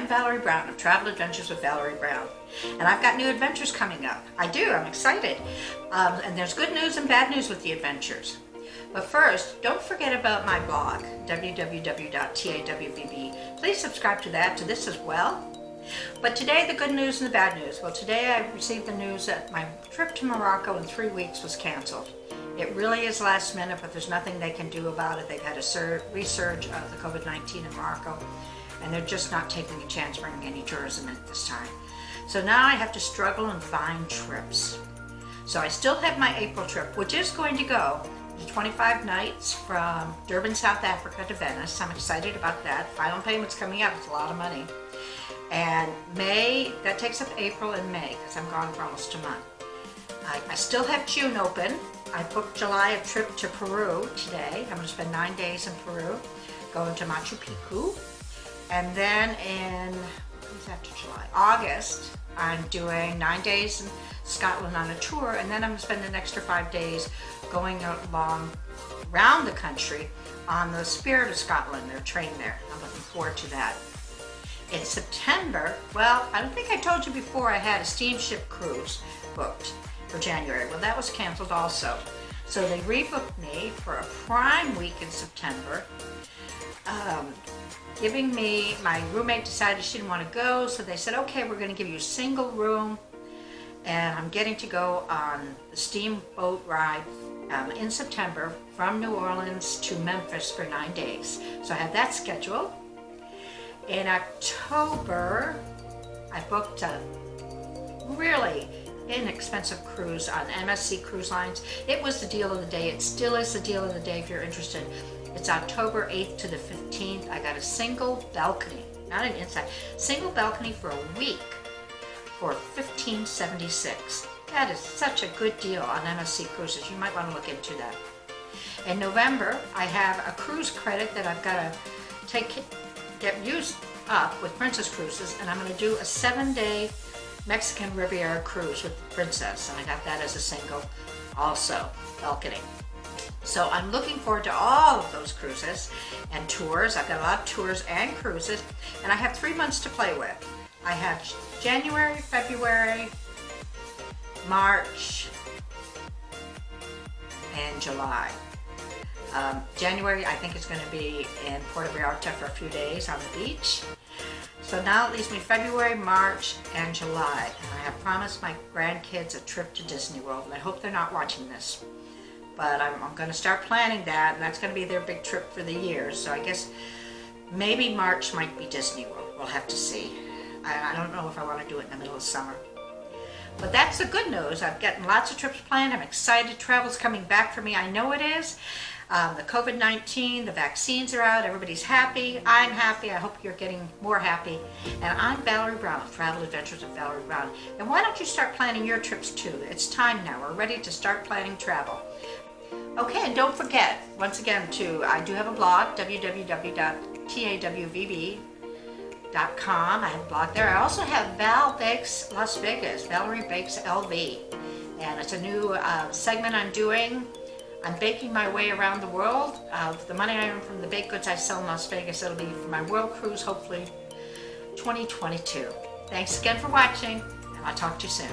I'm Valerie Brown of Travel Adventures with Valerie Brown, and I've got new adventures coming up. I do, I'm excited. And there's good news and bad news with the adventures. But first, don't forget about my blog, www.TAWVB. Please subscribe to this as well. But today, the good news and the bad news. Well, today I received the news that my trip to Morocco in 3 weeks was canceled. It really is last minute, but there's nothing they can do about it. They've had a resurge of the COVID-19 in Morocco, and they're just not taking a chance bringing any tourism in at this time. So now I have to struggle and find trips. So I still have my April trip, which is going to go to 25 nights from Durban, South Africa to Venice. I'm excited about that. Final payment's coming up. It's a lot of money. And May, that takes up April and May because I'm gone for almost a month. I still have June open. I booked July a trip to Peru today. I'm going to spend 9 days in Peru, going to Machu Picchu. And then in, what's after July? August, I'm doing 9 days in Scotland on a tour, and then I'm going to spend an extra 5 days going along around the country on the Spirit of Scotland, their train there. I'm looking forward to that. In September, well, I don't think I told you before I had a steamship cruise booked for January. Well, that was canceled also. So they rebooked me for a prime week in September, giving me, my roommate decided she didn't want to go, so they said, okay, we're going to give you a single room, and I'm getting to go on the steamboat ride in September from New Orleans to Memphis for 9 days. So I have that scheduled. In October, I booked a really inexpensive cruise on MSC Cruise Lines. It was the deal of the day. It still is the deal of the day if you're interested. It's October 8th to the 15th. I got a single balcony, not an inside, single balcony for a week for $15.76. That is such a good deal on MSC Cruises. You might want to look into that. In November, I have a cruise credit that I've got to get used up with Princess Cruises, and I'm going to do a 7-day Mexican Riviera cruise with Princess, and I got that as a single also, balcony. So I'm looking forward to all of those cruises and tours. I've got a lot of tours and cruises, and I have 3 months to play with. I have January, February, March, and July. January, I think it's going to be in Puerto Vallarta for a few days on the beach. So now it leaves me February, March, and July. And I have promised my grandkids a trip to Disney World, and I hope they're not watching this. But I'm going to start planning that, and that's going to be their big trip for the year. So I guess maybe March might be Disney World. We'll have to see. I don't know if I want to do it in the middle of summer. But that's the good news. I've gotten lots of trips planned. I'm excited. Travel's coming back for me. I know it is. The COVID-19, the vaccines are out, everybody's happy, I'm happy, I hope you're getting more happy. And I'm Valerie Brown of Travel Adventures with Valerie Brown. And why don't you start planning your trips too? It's time now, we're ready to start planning travel. Okay, and don't forget, once again, I do have a blog, www.TAWVB.com. I have a blog there. I also have Val Bakes Las Vegas, Valerie Bakes LV. And it's a new segment I'm doing. I'm baking my way around the world. The money I earn from the baked goods I sell in Las Vegas, it'll be for my world cruise, hopefully 2022. Thanks again for watching, and I'll talk to you soon.